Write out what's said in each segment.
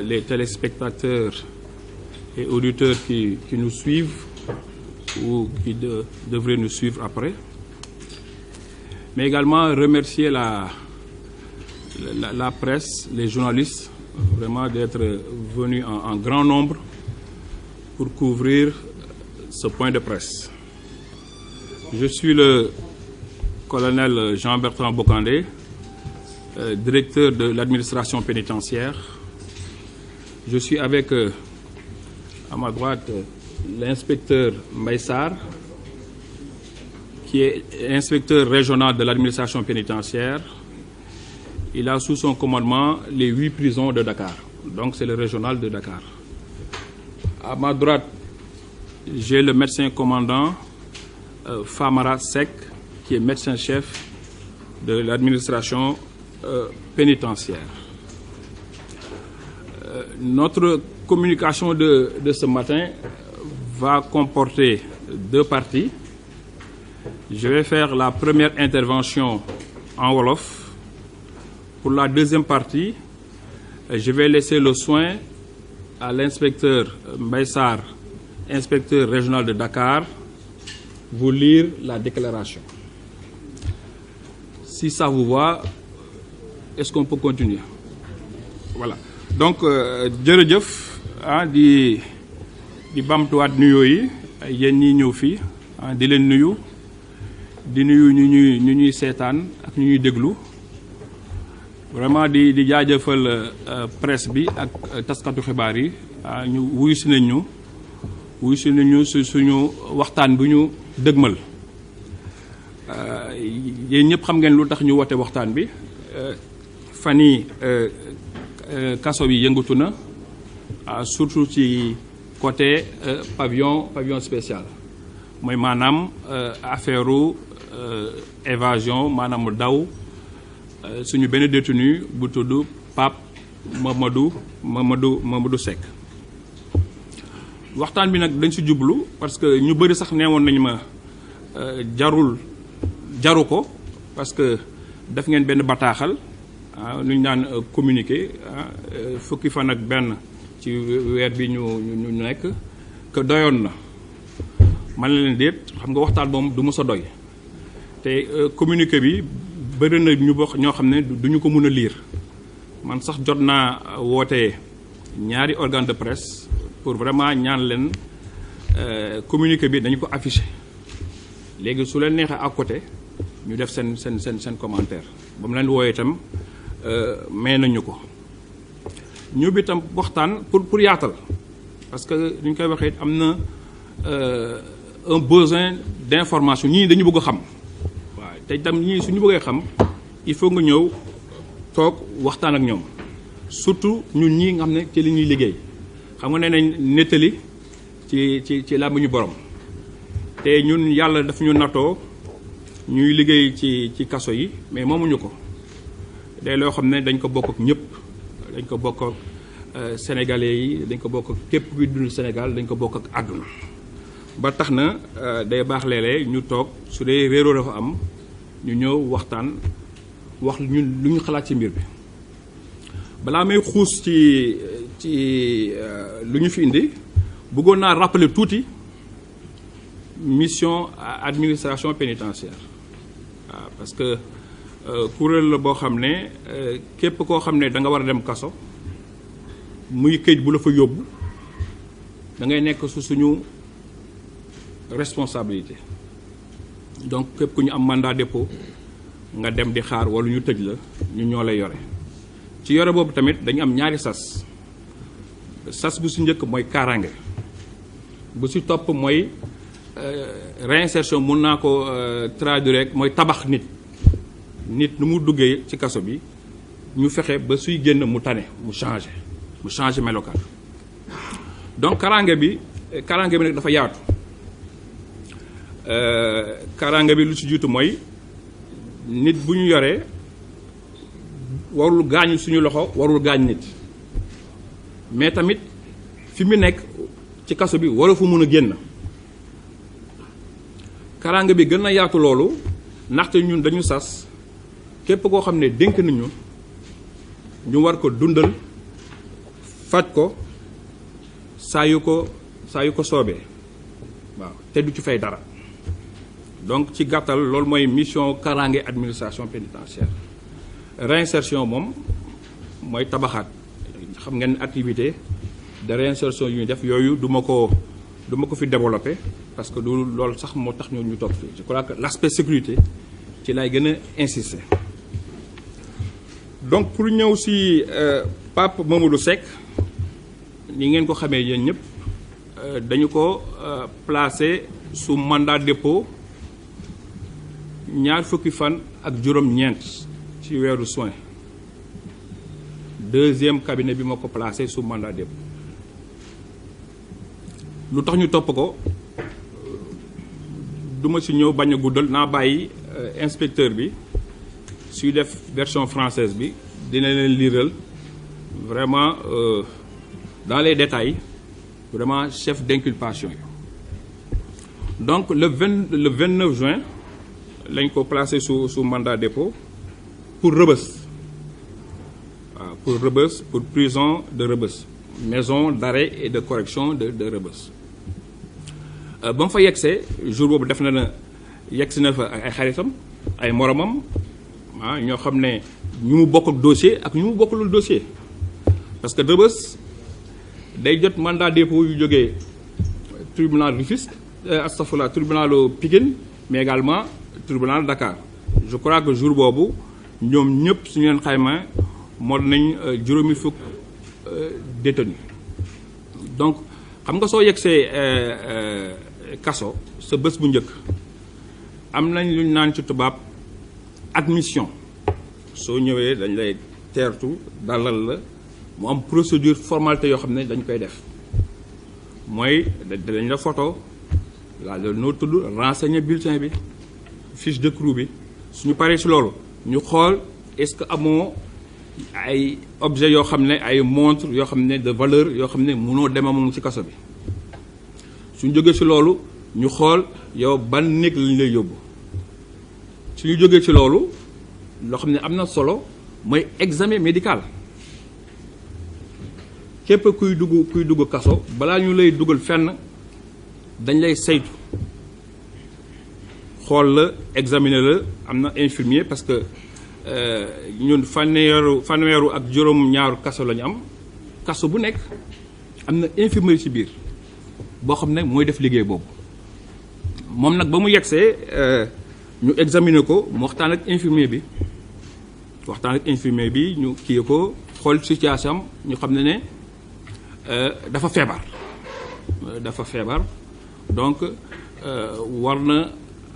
les téléspectateurs et auditeurs qui nous suivent ou qui devraient nous suivre après. Mais également remercier la presse, les journalistes, vraiment d'être venus en grand nombre pour couvrir ce point de presse. Je suis le colonel Jean-Bertrand Bokandé, directeur de l'administration pénitentiaire. Je suis avec, à ma droite, l'inspecteur Mbaye Sarr, qui est inspecteur régional de l'administration pénitentiaire. Il a sous son commandement les 8 prisons de Dakar. Donc c'est le régional de Dakar. À ma droite, j'ai le médecin commandant Famara Seck, qui est médecin-chef de l'administration pénitentiaire. Notre communication de ce matin va comporter 2 parties. Je vais faire la première intervention en wolof. Pour la deuxième partie, je vais laisser le soin à l'inspecteur Mbaye Sarr, inspecteur régional de Dakar, vous lire la déclaration. Si ça vous va, est-ce qu'on peut continuer? Voilà. Donc jërëjëf di bamtuwaat nuyoo yi yéen ñi ñëw fii di leen nuyu di nuyu ñu ñuy seetaan ak ñu ñuy déglu vraiment di jaajëfal presse bi ak taskatu xibaar yi ñu wuyu si nañ ñu suñu waxtaan bu ñu dëgmal yéen ñëpp xam ngeen lu tax ñu woote waxtaan bi fan yi kaso bi yëngatu na surtout ci côté pavillon spécial mooy maanaam affaire évasion maanaam daw suñu benn détenu bu tudd Pape Mamadou Seck. waxtaan bi nag dañ si jublu parce que ñu bëri sax neewoon nañu ma jaru ko parce que def ngeen benn bataaxal lu ñu naan communiqué fukki fan ak benn ci weer bi ñu nekk que doyoon na man la leen déet xam nga waxtaan moom du mës a doy te communiqué bi bëri na ñu bokk ñoo xam ne duñu ko mën a lire man sax jot naa woote ñaari organe de presse pour vraiment ñaan leen communiqué bi dañu ko affiché léegi su leen neexee à côté ñu def seen commentaire ba mu leen wooyee itam may nañu ko ñu bi itam waxtaan pour yaatal parce que li ñu koy waxee am na un besoin d'information ñii dañu bëgg a xam waaw te itam ñii suñu bëggee xam il faut nga ñëw toog waxtaan ak ñoom surtout ñun ñii nga xam ne ci li ñuy liggéey xam nga nee nañ nettali ci làmmiñu borom te ñun yàlla daf ñu natoo ñuy liggéey ci kaso yi mais moomuñu ko day loo xam ne dañ ko bokk ak ñëpp dañ ko bokk ak sénégalais yi dañ ko bokk ak képp kuy dund Sénégal dañ ko bokk ak àdduna ba tax na day baax léeg-léeg ñu toog su dee réeroo dafa am ñu ñëw waxtaan wax ñun lu ñu xalaat ci mbir bi balaa may xuus ci lu ñu fi indi bëggoon naa rappeler tuuti mission administration pénitentiaire waaw parce que kuréel la boo xam ne képp koo xam ne da nga war a dem kaso muy këyit bu la fa yóbbu da ngay nekk su suñu responsabilité donc képp ku ñu am mandat dépôt nga dem di xaar wala ñu tëj la ñu ñoo lay yore ci yore boobu tamit dañu am ñaari sas bu si njëkk mooy kaaraange bu si topp mooy réinsertion mun naa ko traduire rek mooy tabax nit nu mu duggee ci kaso bi ñu fexe ba suy génn mu tane mu changé melokaan donc kaaraange bi nag dafa yaatu kaaraange bi lu ci jiitu mooy nit bu ñu yoree warul gaañ suñu loxo warul gaañ nit mais tamit fi mu nekk ci kaso bi waru fu mun a génn kaaraange bi gën a yaatu loolu ndaxte ñun dañu sas képp koo xam ne dénk nañu ñu war ko dundal faj ko saa yu ko soobee waaw te du ci fay dara. Donc ci gàttal loolu mooy mission kaaraange administration pénitentiaire. Réinsertion moom mooy tabaxaat xam ngeen activité de réinsertion yu ñu def yooyu du ma ko fi développer parce que du loolu sax moo tax ñu toog fii. Je crois que l'aspect sécurité ci lay gën a insister. Donc pour ñëw si Pape Mamadou Seck ni ngeen ko xamee yéen ñëpp dañu ko placé sous mandat de dépôt ñaar fukki fan ak juróom-ñeent ci weeru juin. Deuxième cabinet bi ma ko placé sous mandat de dépôt lu tax ñu topp ko du ma si ñëw bañ a guddal naa bàyyi inspecteur bi suy def version française bi dina leen liiral vraiment dans les détails vraiment chef d'inculpation yi. Donc le 29 juin lañ ko placé sous mandat de dépôt pour Rebeuss waaw pour Rebeuss pour prison de Rebeuss maison d'arrêt et de correction de Rebeuss. Ba mu fa yegsee jour boobu def na yegsi na fa ay xaritam ay moromam ñoo xam ne ñu mu bokk ak dossier ak ñu mu bokkulul dossier parce que Rebeuss day jot mandat de dépôt yu jógee tribunal Rufisque astafurlah tribunalu Pikine mais également tribunal Dakar. Je crois que jour boobu ñoom ñëpp suñu leen xayma moo nañ juróomi fukk détenu. Donc xam nga soo yegsee kaso sa bés bu njëkk am nañ lu ñu naan ci tubaab admission soo ñëwee dañ lay teertu dalal la mu am procédure formalité yoo xam ne dañ koy def mooy dañ la photo la noo tudd renseigner bulletin bi fiche de crew bi suñu paree si loolu ñu xool est-ce que amoo ay objet yoo xam ne ay montre yoo xam ne de valeur yoo xam ne mënoo dema moom ci kaso bi suñu jógee ci loolu ñu xool yow ban néeg lañ lay yóbbu suñu jógee ci loolu loo xam ne am na solo mooy examen médical képp kuy dugg kaso balaa ñu lay dugal fenn dañ lay saytu xool la examiner la am na infirmier parce que ñun fanweeru ak juróom-ñaaru kaso la ñu am kaso bu nekk am na infirmerie ci biir boo xam ne mooy def liggéey boobu moom nag ba mu yegsee ñu examiner ko mu waxtaan ak infirmier bi ñu kii ko xool situation am ñu xam ne dafa feebar donc war na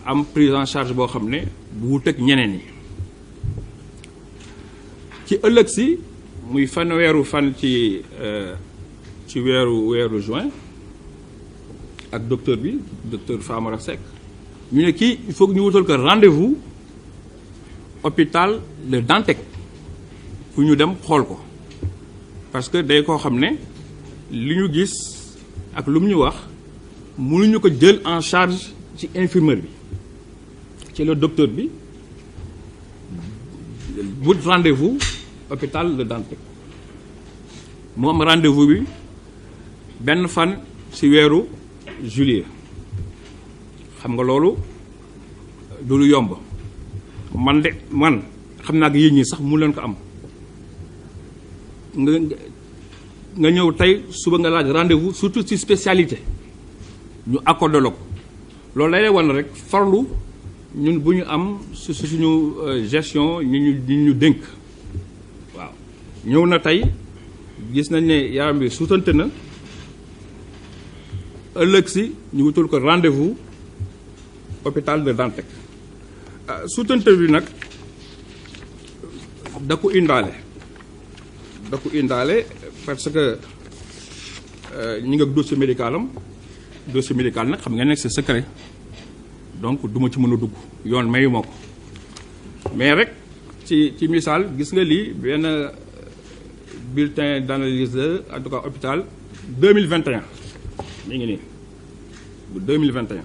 am prise en charge boo xam ne bu wut ak ñeneen yi ci ëllëg si muy fanweeru fan ci weeru juin ak docteur Famara Seck ñu ne kii il faut que ñu wutal ko rendez-vous hôpital Le Dantec fu ñu dem xool ko parce que day koo xam ne li ñu gis ak lu mu ñu wax mënuñu ko jël en charge ci infirmerie bi ci le docteur bi wut rendez-vous hôpital Le Dantec mu am rendez-vous bi benn fan ci weeru juillet xam nga loolu du lu yomb man xam naa ko yéen ñi sax mu leen ko am nga ñëw tey suba nga laaj rendez-vous surtout ci spécialité ñu accordé la ko loolu lay wan rek farlu ñun bu ñu am suñu gestion ñu dénk waaw ñëw na tey gis nañ ne yaram bi sutante na ëllëg si ñu wutul ko rendez-vous hôpital de Dantec sutante bi nag da ko indaale parce que ñi nga dossier médical nag xam nga nekk c'est secret donc duma ci mën a dugg yoon mayu ma ko mais rek ci misaal gis nga lii benn bulletin d'analyse en tout cas hôpital 2021 mi ngi nii bu 2021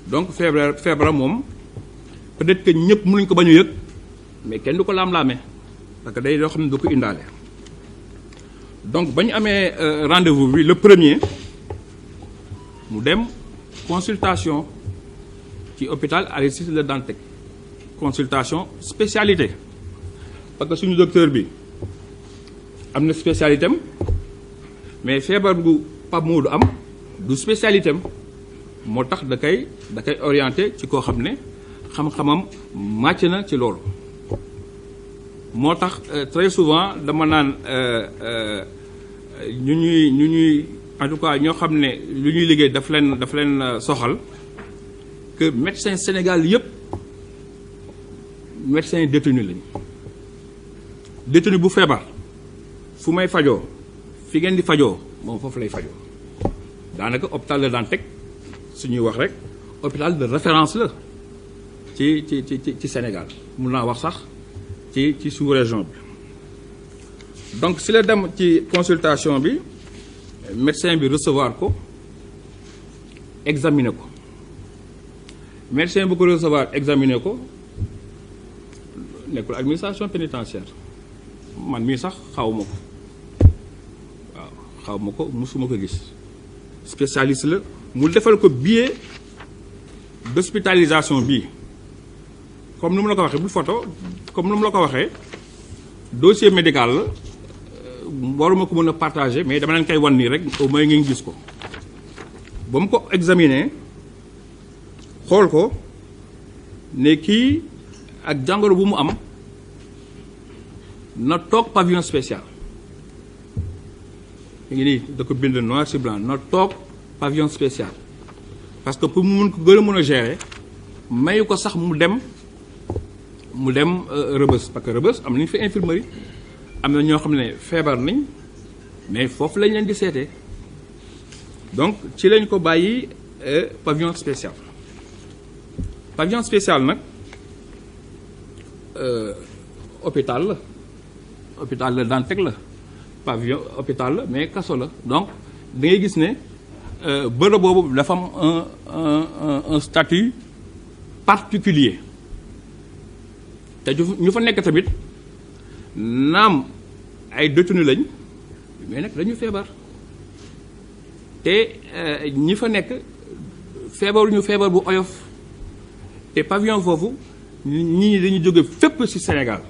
donc feebar moom peut-être que ñëpp mënuñ ko bañ a yëg mais kenn du ko laam-laamee parce que day loo xam ne du ko indaale donc ba ñu amee rendez-vous bi le premier mu dem consultation ci hôpital Aristide Le Dantec consultation spécialité parce que suñu docteur bi am na spécialité am mais feebar bu Pape Modou am du spécialité am moo tax da koy orienté ci koo xam ne xam-xamam màcc na ci loolu. moo tax très souvent dama naan ñu ñuy en tout cas ñoo xam ne lu ñuy liggéey daf leen soxal que médecin Sénégal yëpp médecin détenu lañu. détenu bu feebar fu may fajoo fi ngeen di fajoo moom foofu lay fajoo daanaka hôpital Le Dantec suñuy wax rek hôpital de référence la ci Sénégal mun naa wax sax ci sous-région bi. donc si la dem ci consultation bi médecin bi recevoir ko examiner ko médecin bu ko recevoir examiner ko nekkul administration pénitentiaire man mii sax xawma ko waaw xawma ko musuma ko gis spécialiste la mu defal ko billet d'hospitalisation bii comme ni mu la ko waxee bul photo comme ni mu la ko waxee dossier médical la waruma ko mën a partager mais dama leen koy wan nii rek au moins ngeen gis ko ba mu ko examiner xool ko ne kii ak jàngoro bu mu am na toog pavillon spécial mi ngi nii da ko bind noir sur blanc na toog pavillon spécial parce que pour mu mun ko gën a mën a gérer mayu ko sax mu dem Rebeuss parce que Rebeuss am nañu fi infirmerie am na ñoo xam ne feebar nañ mais foofu lañ leen di seetee donc ci lañ ko bàyyi pavillon spécial nag hôpital Le Dantec la pavillon hôpital la mais kaso la donc da ngay gis ne bërëb boobu dafa am un statut particulier te ñu fa nekk tamit naam ay détenu lañ mais nag dañu feebar te ñi fa nekk feebaruñu feebar bu oyof te pavillon foofu ñi dañu jóge fépp ci Sénégal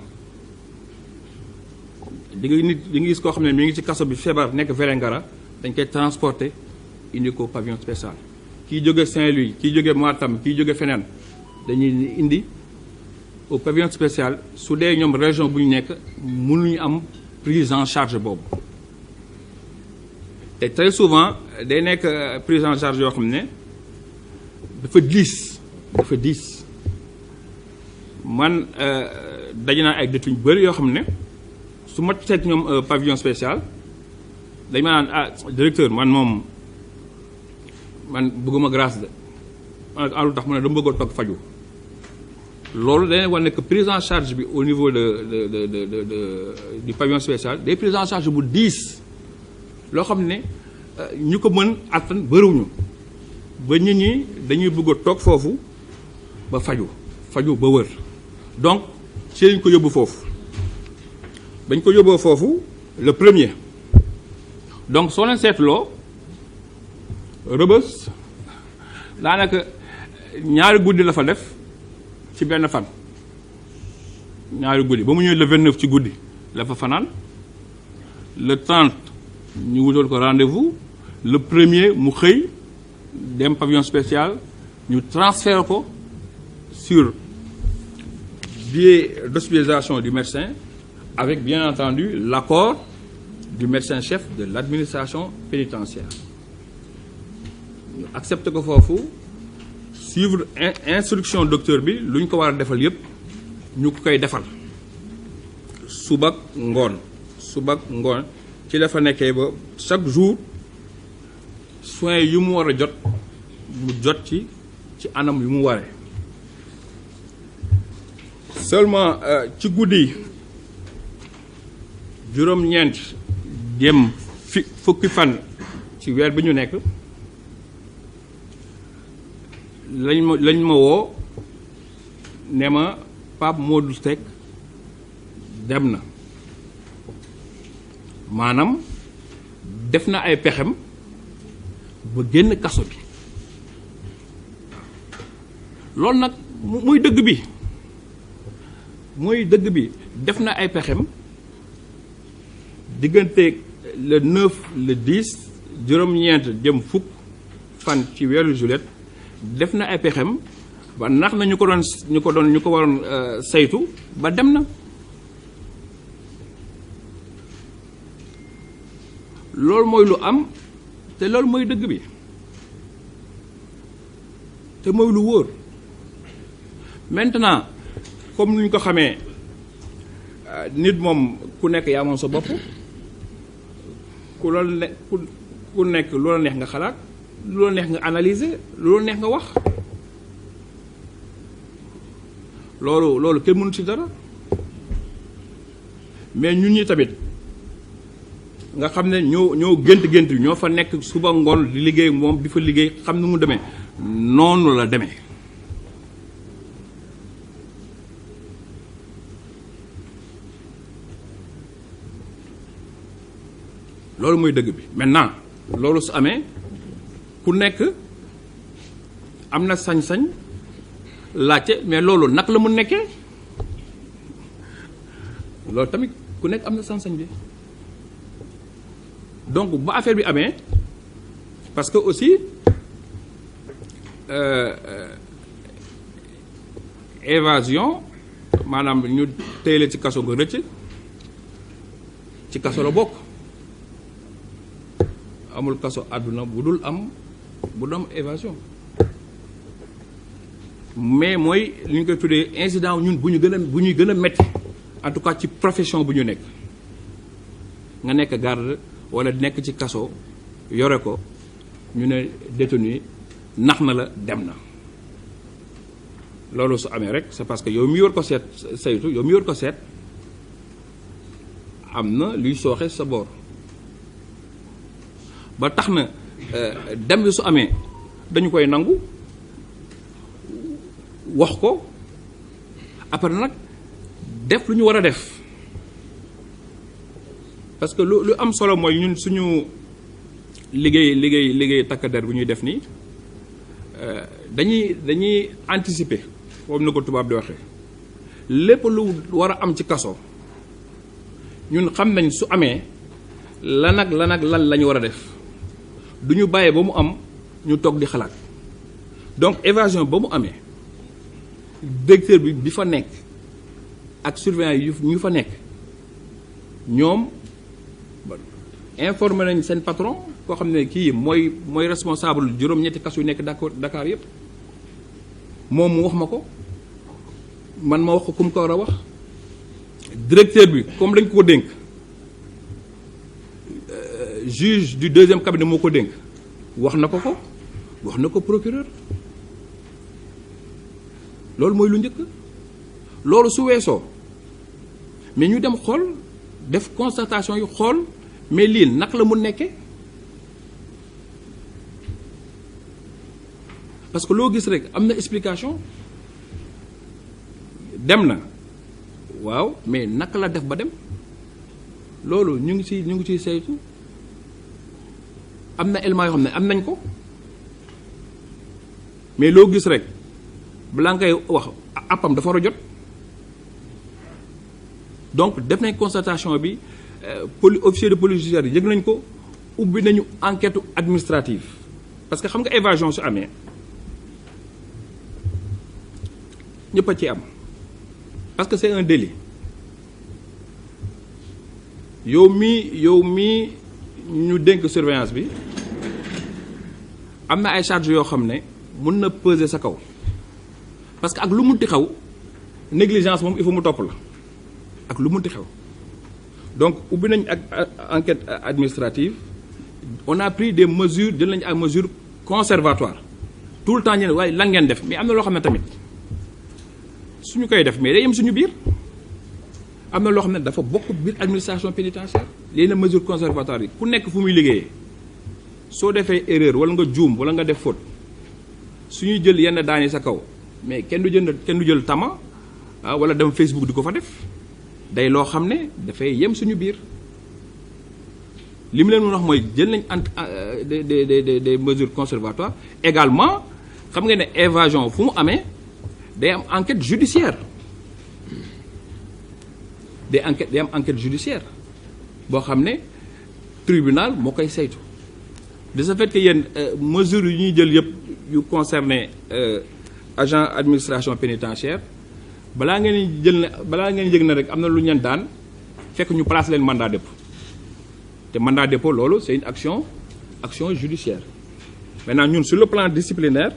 di nga gis koo xam ne mi ngi ci kaso bi feebar nekk Vélingara dañ koy transporter indi ko pavillon spécial kii jóge Saint-Louis kii jóge Matam kii jóge feneen dañuy indi au pavillon spécial su dee ñoom région bu ñu nekk mënuñu am prise en charge boobu te très souvent day nekk prise en charge yoo xam ne dafa diis man daje naa ay détenu bëri yoo xam ne su ma seet ñoom pavillon spécial dañ ma naan directeur man bëgguma grâce de lu tax mu ne dama bëgg a toog faju loolu dañuy wane que prise en charge bi au niveau du pavillon spécial des prise en charge bu diis loo xam ne ñu ko mën attan bëriwuñu ba nit ñi dañuy bëgg a toog foofu ba faju ba wër donc ci lañ ko yóbbu foofu bañ ko yóbboo foofu le premier donc soo leen seetloo Rebeuss daanaka ñaari guddi la fa def ci benn fan ñaari guddi ba mu ñëwee le 29 ci guddi la fa fanaan le 30 ñu wutal ko rendez-vous le premier mu xëy dem pavillon spécial ñu transféré ko sur billet d'hospitalisation du médecin avec bien entendu l'accord du médecin-chef de l'administration pénitentiaire ñu accepté ko foofu suivre instruction docteur bi lu ñu ko war a defal yépp ñu ko koy defal subak ngoon ci la fa nekkee ba chaque jour soins yu mu war a jot mu jot ci anam yu mu waree seulement ci guddi juróom-ñeent dem fukki fan ci weer bi ñu nekk lañ ma woo ne ma Pape Modou Seck dem na maanaam def na ay pexem ba génn kaso bi loolu nag muy dëgg bi def na ay pexem diggante le 9 le 10 juróom-ñeent jëm fukk fan ci weeru juillet def na ay pexem ba nax na ñu ko waroon saytu ba dem na loolu mooy lu am te loolu mooy dëgg bi te mooy lu wóor maintenant comme ni ñu ko xamee nit moom ku nekk yaa moom sa bopp ku nekk lu la neex nga xalaat lu la neex nga analyser lu la neex nga wax loolu kenn mënu ci dara mais ñun ñi tamit nga xam ne ñoo gént yi ñoo fa nekk suba ngoon di liggéey moom di fa liggéey xam ni mu demee noonu la demee loolu mooy dëgg bi maintenant loolu su amee ku nekk am na sañ-sañ laajte mais loolu nag la mu nekkee loolu tamit ku nekk am na sañ-sañ bi donc ba affaire bi amee parce que aussi évasion maanaam ñu téyle ci kaso nga rëcc ci kaso la bokk amul kaso àdduna bu dul am évasion mais mooy li ñu koy tuddee incident ñun bu ñuy gën a metti en tout cas ci profession bu ñu nekk nga nekk garde wala nekk ci kaso yore ko ñu ne détenu nax na la dem na loolu su amee rek c'est parce que yow mi yor ko seet saytu yow mi yor ko seet am na luy sooxe sa boor ba tax na dem bi su amee dañu koy nangu wax ko après nag def lu ñu war a def parce que lu am solo mooy ñun suñu liggéey takk der bu ñuy def nii dañuy anticiper comme ni ko tubaab di waxee lépp lu war a am ci kaso ñun xam nañ su amee lan la ñu war a def du ñu bàyyee ba mu am ñu toog di xalaat donc évasion ba mu amee directeur bi fa nekk ak surveillant yi ñu fa nekk ñoom informé nañ seen patron koo xam ne kii mooy responsable juróom-ñetti kaso yu nekk Dakar yépp moom mu wax ma ko man ma wax ko ku mu ko war a wax directeur bi comme dañ ko dénk juge du deuxième cabinet moo ko dénk wax na ko procureur loolu mooy lu njëkk loolu su weesoo mais ñu dem xool def constatation yu xool mais lii naka la mu nekkee parce que loo gis rek am na explication dem na waaw mais naka la def ba dem loolu ñu ngi ciy saytu am na éléments yoo xam ne am nañ ko mais loo gis rek balaa ngay wax appam dafa war a jot donc def nañ constatation bi officier de police judiciaire yëg nañ ko ubbi nañu enquête administrative parce que xam nga évasion su amee ñëpp a ci am parce que c'est un délit yow mii ñu dénk surveillance bi am na ay charges yoo xam ne mën na peser sa kaw parce que ak lu munti xew négligence moom il faut mu topp la ak lu munti xew donc ubbi nañ ak enquête administrative on a pris des mesures jël nañ ay mesures conservatoires tout le temps ñu ne waaye lan ngeen def mais am na loo xam ne tamit suñu koy def mais day yem suñu biir am na loo xam ne dafa bokk biir administration pénitentiaire léegi na mesures conservatoires yi ku nekk fu muy liggéeyee soo defee erreur wala nga juum wala nga def faute suñuy jël yenn daan yi sa kaw mais kenn du jël tama wala dem Facebook di ko fa def day loo xam ne dafay yem suñu biir li mu leen mën wax mooy jël nañ des mesures conservatoires également xam nga ne évasion fu mu amee day am enquête judiciaire day am enquête judiciaire boo xam ne tribunal moo koy saytu de ce fait que yéen mesures yu ñuy jël yëpp yu concerné agent administration pénitentiaire balaa ngeen yëg na rek am na lu ñu daan fekk ñu place leen mandat dépôt te mandat dépôt loolu c'est une action judiciaire. Maintenant ñun sur le plan disciplinaire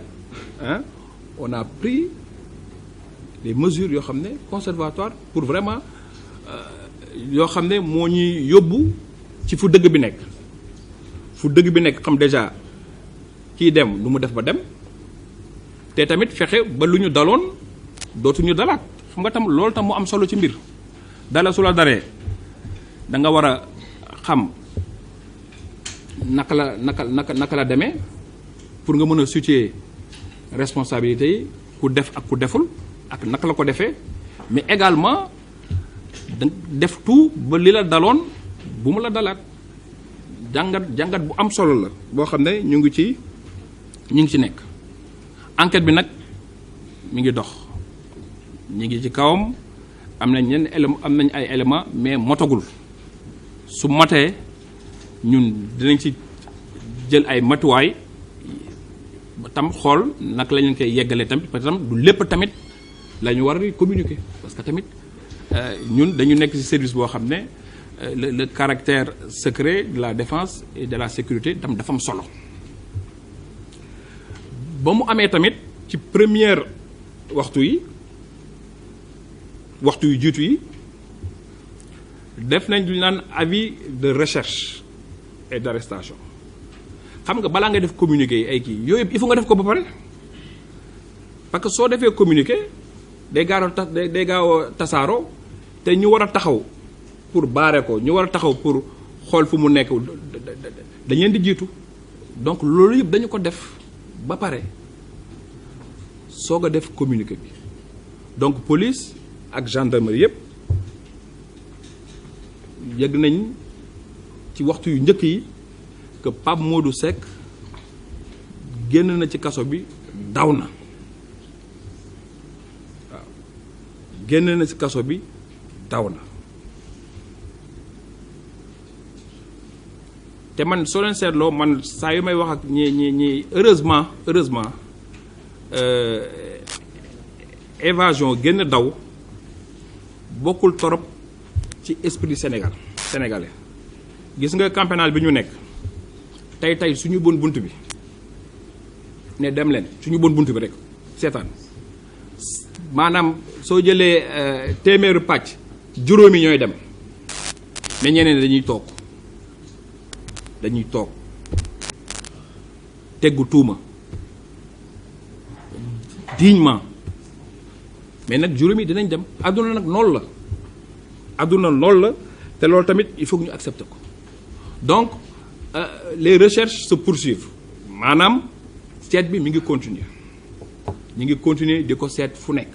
on a pris des mesures yoo xam ne conservatoires pour vraiment yoo xam ne moo ñuy yóbbu ci fu dëgg bi nekk xam déjà kii dem lu mu def ba dem te tamit fexe ba lu ñu daloon dootuñu dalaat xam nga tam loolu tam mu am solo ci mbir dala su la daree da nga war a xam naka la demee pour nga mën a situer responsabilité yi ku def ak ku deful ak naka la ko defee mais également da def tout ba li la daloon bu mu la dalaat jàngat bu am solo la boo xam ne ñu ngi ci nekk enquête bi nag mi ngi dox ñu ngi ci kawam am nañ ay éléments mais motagul su motee ñun dinañ ci jël ay matuwaay tam xool nag la ñu koy yeggalee tamit parce que tam du lépp tamit la ñu war a communiquer parce que tamit ñun dañu nekk ci service boo xam ne le caractère secret de la défense et de la sécurité tam dafa am solo ba mu amee tamit ci première waxtu yu jiitu yi def nañ lu naan avis de recherche et d'arrestation xam nga balaa nga def communiqué yi ay kii yooyu yëpp il faut nga def ko ba pare parce que soo defee communiqué day gaaw a tasaaroo te ñu war a taxaw pour baare ko ñu war a taxaw pour xool fu mu nekk dañ leen di jiitu donc loolu yëpp dañu ko def ba pare soog a def communiqué bi donc police ak gendarmerie yëpp yëg nañ ci waxtu yu njëkk yi que Pape Modou Seck génn na ci kaso bi daw na waaw génn na ci kaso bi daw na te man soo leen seetloo man saa yu may wax ak ñi heureusement évasion génn daw bokkul torop ci esprit sénégalais gis nga camp pénal bi ñu nekk tey suñu bon bunt bi ne dem leen suñu bon bunt bi rek seetaan maanaam soo jëlee téeméeru pàcc juróomi ñooy dem mais ñeneen dañuy toog teggu tuuma dignement mais nag juróomi dinañ dem àdduna nag loolu la te loolu tamit il faut que ñu accepter ko donc les recherches se poursuivent maanaam seet bi mi ngi continuer ñu ngi continuer di ko seet fu nekk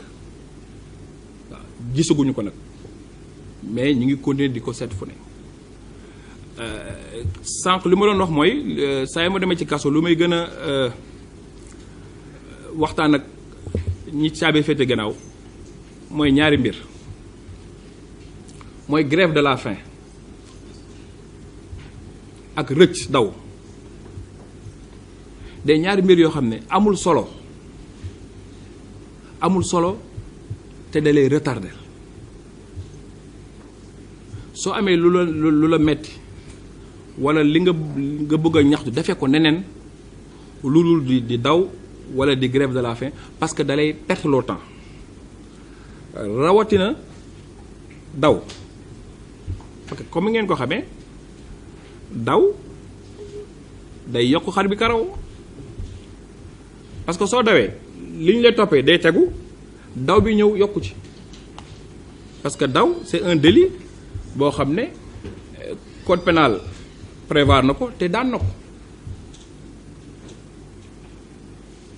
waaw gisaguñu ko nag mais ñu ngi continuer di ko seet fu nekk sànq li ma doon wax mooy saa yi ma demee ci kaso lu may gën a waxtaan ak ñi caabi féete gannaaw mooy ñaari mbir mooy grève de la faim ak rëcc daw de ñaari mbir yoo xam ne amul solo te da lay retarder soo amee lu la metti walla li nga bëgg a ñaxtu defee ko neneen lu dul di daw walla di grève de la faim parce que da lay perte le temps rawatina daw parce que comme ngeen ko xamee daw day yokk xar bi karaw parce que soo dawee li ñu lay toppee day tegu daw bi ñëw yokku ci parce que daw c'est un délit boo xam ne code pénal prévoir na ko te daan na ko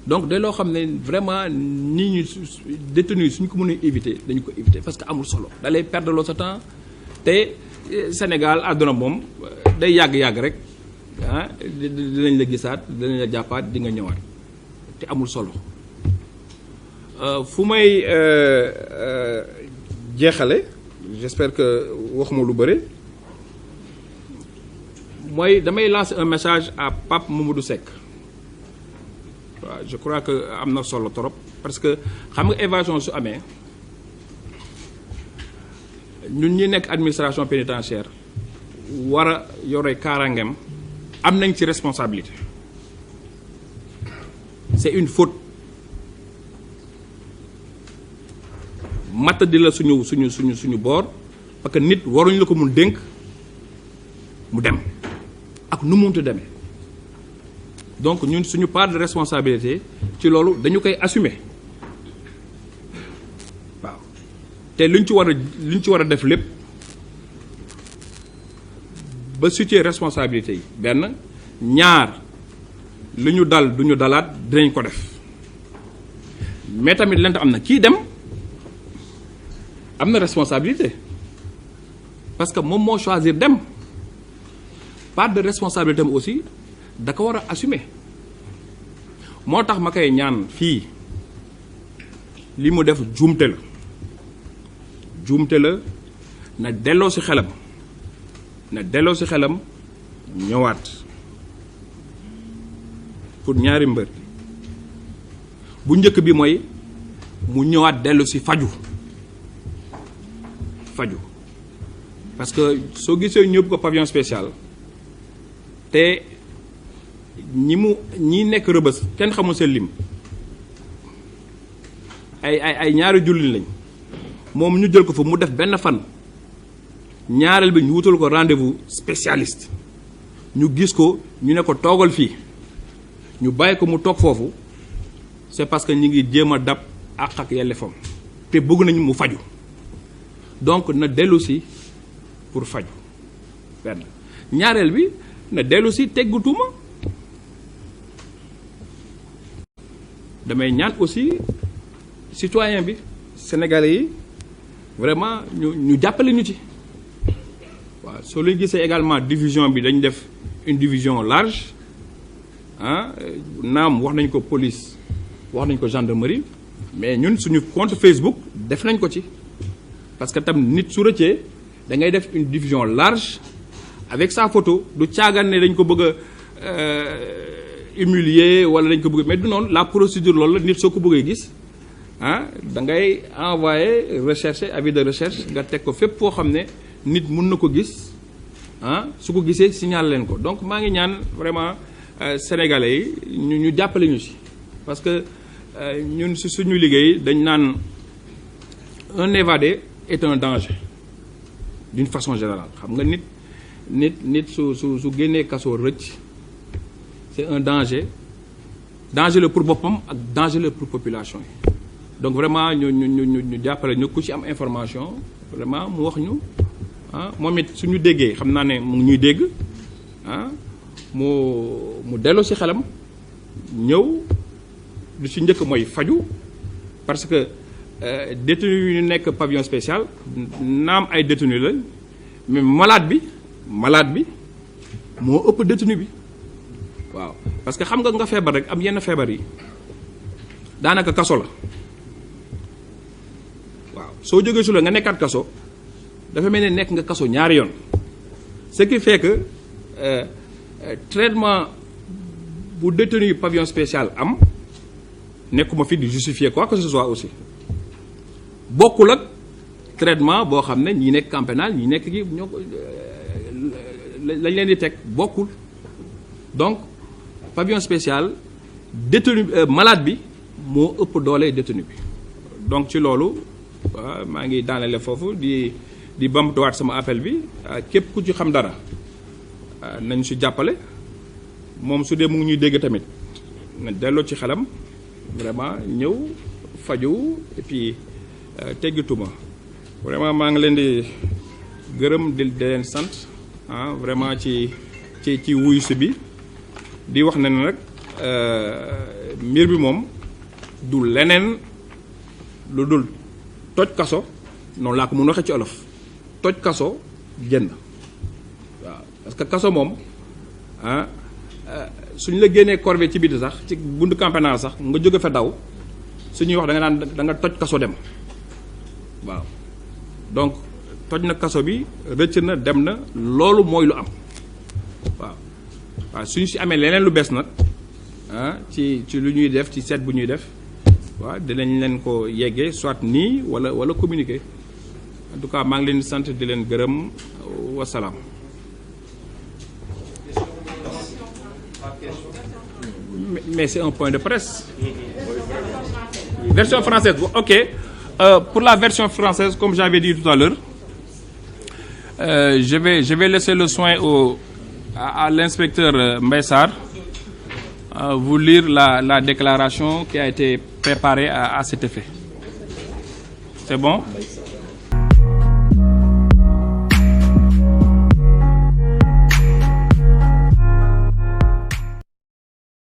donc de loo xam ne vraiment nit ñi détenus suñ ko mënee éviter dañu ko éviter parce que amul solo da lay perdre loo sa temps te Sénégal àdduna moom day yàgg rek ah dinañ la gisaat dinañ la jàppaat di nga ñëwaat te amul solo fu may jeexale j'espère que waxuma lu bëri mooy damay lancer un message à Pape Mamadou Seck waaw je crois que am na solo trop parce que xam nga évasion su amee ñun ñi nekk administration pénitentiaire war a yore kaarangem am nañ ci responsabilité c'est une faute matta di la suñu boor parce que nit waruñu la ko mun dénk mu dem ak nu munti demee donc ñun suñu part de responsabilité ci loolu dañu koy assumer waaw te luñ ci war a def lépp ba situer responsabilité yi benn ñaar li ñu dal du ñu dalaat dinañ ko def mais tamit lent am na kii dem am na responsabilité parce que moom moo choisir dem part de responsabilité am aussi da ko war a assumer moo tax ma koy ñaan fii li mu def juumte la na delloo ci xelam ñëwaat pour ñaari mbër bu njëkk bi mooy mu ñëwaat dellu ci faju parce que soo gisee ñëpp ko pavillon spécial te ñi nekk rëbës kenn xamul seen lim ay ñaari jullit lañ moom ñu jël ko fa mu def benn fan ñaareel bi ñu wutal ko rendez-vous spécialiste ñu gis ko ñu ne ko toogal fii ñu bàyyi ko mu toog foofu c'est parce que ñi ngi jéem a dab ak yelleefam te bëgg nañu mu faju donc na dellu si pour faju benn ñaareel bi na dellu si teggu tuuma damay ñaan aussi citoyen bi sénégalais yi vraiment ñu jàppale ñu ci waaw soo leen gisee également division bi dañ def une division large ah naam wax nañ ko police wax nañ ko gendarmerie mais ñun suñu compte Facebook def nañ ko ci parce que tam nit su rëccee da ngay def une division large avec sa photo du caagan ne dañ ko bëgg a humilier wala dañ ko bëgg mais du noonu la procédure loolu la nit soo ko bëggee gis ah da ngay envoyer recherche avis de recherche nga teg ko fépp foo xam ne nit mun na ko gis ah su ko gisee signal leen ko donc maa ngi ñaan vraiment sénégalais yi ñu jàppale ñu si parce que ñun si suñu liggéey dañ naan un évadé est un danger d'une façon générale xam nga nit su génnee kaso rëcc c'est un danger la pour boppam ak danger la pour population yi donc vraiment ñu jàppale ñu ku ci am information vraiment mu wax ñu ah moom it suñu déggee xam naa ne mu ngi ñuy dégg ah mu delloo ci xelam ñëw lu ci njëkk mooy faju parce que détenu yu ñu nekk pavillon spécial naam ay détenu la mais malade bi moo ëpp détenu bi waaw parce que xam nga feebar rek am yenn feebar yi daanaka kaso la waaw soo jógee su la nga nekkaat kaso dafa mel ne nekk nga kaso ñaari yoon ce qui fait que traitement bu détenu pavillon spécial am nekkuma fi di justifier quoi que ce soit aussi bokkul ak traitement boo xam ne ñi nekk camp pénal ñi nekk gi ñoo ko lañ leen di teg bokkul donc pavillon spécial détenu malade bi moo ëpp doole détenu bi donc ci loolu maa ngi daanele foofu di bamtuwaat sama appel bi képp ku ci xam dara nañ si jàppale moom su dee mu ngi ñuy dégg tamit na delloo ci xelam vraiment ñëw faju et puis teggituma vraiment maa ngi leen di gërëm di leen sant vraiment ci wuyu si bi di wax ne nag mbir bi moom du leneen lu dul toj kaso noonu laa ko mun waxee ci olof toj kaso génn waaw parce que kaso moom suñ la génnee corvée ci biti sax ci buntu camp pénal sax nga jóge fa daw suñuy wax da nga naan da nga toj kaso dem waaw donc toj na kaso bi rëcc na dem na loolu mooy lu am waaw suñu si amee leneen lu bees nag ci lu ñuy def ci seet bu ñuy def waaw dinañ leen ko yeggee soit nii wala communiquer en tout cas maa ngi leen di sant di leen gërëm wasalaam. Mais c'est un point de presse. Version française, ok. Pour la version française, comme j'avais dit tout à l'heure, je vais laisser le soin à l'inspecteur Mbaye Sarr vous lire la déclaration qui a été préparée à cet effet. C'est bon?